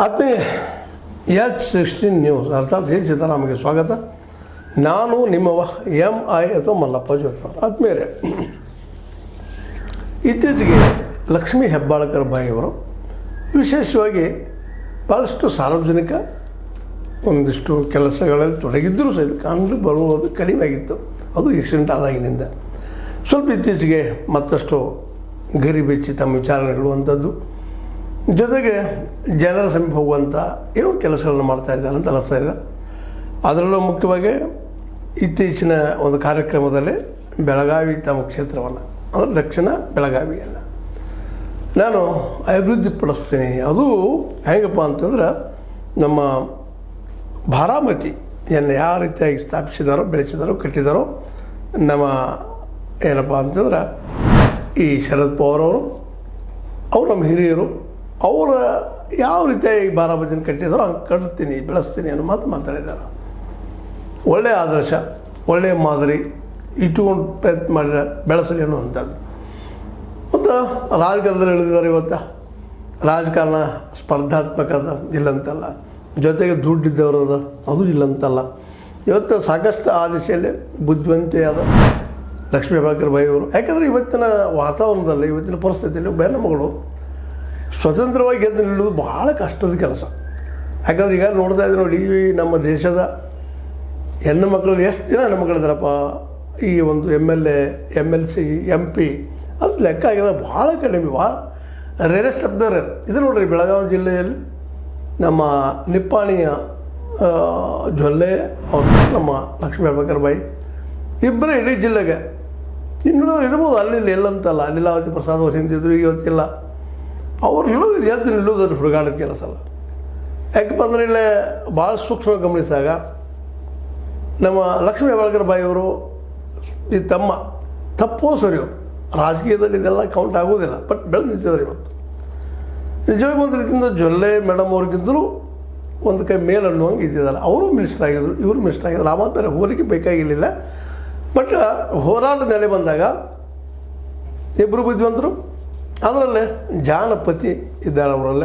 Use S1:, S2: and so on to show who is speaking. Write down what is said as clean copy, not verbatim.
S1: ಆತ್ಮೀಯ H16 news ಅರ್ಥಾತ್ ಹೇ ಸಿದ್ದರಾಮಗೆ ಸ್ವಾಗತ. ನಾನು ನಿಮ್ಮವ MI ಅಥವಾ ಮಲ್ಲಪ್ಪ ಜೋತ್ರ. ಆತ್ಮೀಯರೇ, ಇತ್ತೀಚೆಗೆ ಲಕ್ಷ್ಮೀ ಹೆಬ್ಬಾಳ್ಕರ್ ಬಾಯಿಯವರು ವಿಶೇಷವಾಗಿ ಭಾಳಷ್ಟು ಸಾರ್ವಜನಿಕ ಒಂದಿಷ್ಟು ಕೆಲಸಗಳಲ್ಲಿ ತೊಡಗಿದ್ದರೂ ಸಹಿತ ಕಾಣಲು ಬರುವುದು ಕಡಿಮೆ ಆಗಿತ್ತು. ಅದು ಆಕ್ಸಿಡೆಂಟ್ ಆದಾಗಿನಿಂದ ಸ್ವಲ್ಪ ಇತ್ತೀಚೆಗೆ ಮತ್ತಷ್ಟು ಗರಿಬೆಚ್ಚಿ ತಮ್ಮ ವಿಚಾರಣೆಗಳು ಅಂಥದ್ದು, ಜೊತೆಗೆ ಜನರ ಸಮೀಪ ಹೋಗುವಂಥ ಏನೋ ಕೆಲಸಗಳನ್ನು ಮಾಡ್ತಾಯಿದ್ದಾರೆ ಅಂತ ಅನ್ನಿಸ್ತಾ ಇದೆ. ಅದರಲ್ಲೂ ಮುಖ್ಯವಾಗಿ ಇತ್ತೀಚಿನ ಒಂದು ಕಾರ್ಯಕ್ರಮದಲ್ಲಿ ಬೆಳಗಾವಿ ತಮ್ಮ ಕ್ಷೇತ್ರವನ್ನು ಅಂದರೆ ದಕ್ಷಿಣ ಬೆಳಗಾವಿಯನ್ನು ನಾನು ಅಭಿವೃದ್ಧಿಪಡಿಸ್ತೀನಿ. ಅದು ಹೇಗಪ್ಪ ಅಂತಂದ್ರೆ ನಮ್ಮ ಬಾರಾಮತಿಯನ್ನು ಯಾವ ರೀತಿಯಾಗಿ ಸ್ಥಾಪಿಸಿದಾರೋ, ಬೆಳೆಸಿದಾರೋ, ಕಟ್ಟಿದಾರೋ ನಮ್ಮ ಏನಪ್ಪ ಅಂತಂದ್ರೆ ಈ ಶರದ್ ಪವಾರ್ ಅವರು ನಮ್ಮ ಹಿರಿಯರು ಅವರ ಯಾವ ರೀತಿಯಾಗಿ ಬಾರಾಮತಿನ ಕಟ್ಟಿದಾರೋ ಹಂಗೆ ಕಟ್ತೀನಿ, ಬೆಳೆಸ್ತೀನಿ ಅನ್ನೋ ಮಾತು ಮಾತಾಡಿದ್ದಾರೆ. ಒಳ್ಳೆಯ ಆದರ್ಶ, ಒಳ್ಳೆಯ ಮಾದರಿ ಇಟ್ಟುಕೊಂಡು ಪ್ರಯತ್ನ ಮಾಡಿದ ಬೆಳೆಸಲಿ ಅನ್ನುವಂಥದ್ದು. ಮತ್ತು ರಾಜಕಾರಣದಲ್ಲಿ ಇಳಿದಿದ್ದಾರೆ. ಇವತ್ತು ರಾಜಕಾರಣ ಸ್ಪರ್ಧಾತ್ಮಕದ ಇಲ್ಲಂತಲ್ಲ, ಜೊತೆಗೆ ದುಡ್ಡಿದ್ದವರದ ಅದು ಇಲ್ಲಂತಲ್ಲ. ಇವತ್ತು ಸಾಕಷ್ಟು ಆ ದಿಶೆಯಲ್ಲಿ ಬುದ್ಧಿವಂತೆಯಾದ ಲಕ್ಷ್ಮೀ ಹೆಬ್ಬಾಳ್ಕರ್ ಬಾಯಿಯವರು, ಯಾಕಂದರೆ ಇವತ್ತಿನ ವಾತಾವರಣದಲ್ಲಿ, ಇವತ್ತಿನ ಪರಿಸ್ಥಿತಿಯಲ್ಲಿ ಬೆನ್ನ ಮಗಳು ಸ್ವತಂತ್ರವಾಗಿ ಗೆದ್ದು ನಿಲ್ಲೋದು ಭಾಳ ಕಷ್ಟದ ಕೆಲಸ. ಯಾಕಂದ್ರೆ ಈಗ ನೋಡ್ತಾ ಇದ್ದೀವಿ ನೋಡಿ, ನಮ್ಮ ದೇಶದ ಹೆಣ್ಣು ಮಕ್ಕಳು ಎಷ್ಟು ಜನ ಹೆಣ್ಣು ಮಕ್ಕಳಿದ್ದಾರಪ್ಪ ಈ ಒಂದು MLA, MLC, MP ಅದು ಲೆಕ್ಕ ಆಗಿದೆ ಭಾಳ ಕಡಿಮೆ, ರೇರೆಸ್ಟ್ ಆಫ್ ದ ರೇರ್. ಇದು ನೋಡಿರಿ, ಬೆಳಗಾವಿ ಜಿಲ್ಲೆಯಲ್ಲಿ ನಮ್ಮ ನಿಪ್ಪಾಣಿಯ ಜೊಲ್ಲೆ ಅವರು, ನಮ್ಮ ಲಕ್ಷ್ಮೀ ಹೆಬ್ಬಾಳ್ಕರ್ ಬಾಯಿ ಇಬ್ಬರೇ ಇಡೀ ಜಿಲ್ಲೆಗೆ. ಇನ್ನೂ ಇರ್ಬೋದು ಅಲ್ಲಿ ಎಲ್ಲಂತಲ್ಲ, ಲೀಲಾವತಿ ಪ್ರಸಾದ್ ಅವರು ಹಿಂದಿದ್ರು, ಇವತ್ತಿಲ್ಲ. ಅವ್ರು ನಿಲ್ಲೋದು ಎದ್ದು ನಿಲ್ಲೋದು ಹುಡುಗಾಡೋದು ಕೆಲಸ ಅಲ್ಲ. ಯಾಕಪ್ಪ ಅಂದರೆ ಇಲ್ಲೇ ಭಾಳ ಸೂಕ್ಷ್ಮ ಗಮನಿಸಿದಾಗ ನಮ್ಮ ಲಕ್ಷ್ಮೀ ಹೆಬ್ಬಾಳ್ಕರ್ ಬಾಯಿಯವರು ಈ ತಮ್ಮ ತಪ್ಪೋ ಸರಿಯೋ ರಾಜಕೀಯದಲ್ಲಿ ಇದೆಲ್ಲ ಕೌಂಟ್ ಆಗೋದಿಲ್ಲ, ಬಟ್ ಬೆಳೆದು ನಿಂತಿದ್ದಾರೆ. ಇವತ್ತು ನಿಜವಾಗಿ ಒಂದು ರೀತಿಯಿಂದ ಜೊಲ್ಲೆ ಮೇಡಮ್ ಅವ್ರಿಗಿಂತಲೂ ಒಂದು ಕೈ ಮೇಲ್ ಅನ್ನುವಂಗೆ ಇದ್ದಿದ್ದಾರೆ. ಅವರು ಮಿನಿಸ್ಟರ್ ಆಗಿದ್ರು, ಇವರು ಮಿನಿಸ್ಟರ್ ಆಗಿದ್ರು. ಆ ಮಾತು ಬೇರೆ ಹೋಲಿಕೆ ಬೇಕಾಗಿರಲಿಲ್ಲ. ಬಟ್ ಹೋರಾಟ ನೆಲೆ ಬಂದಾಗ ಇಬ್ಬರು ಬುದ್ಧಿವಂತರು, ಅದರಲ್ಲೇ ಜಾನಪತಿ ಇದ್ದಾರೆ ಅವರಲ್ಲೇ.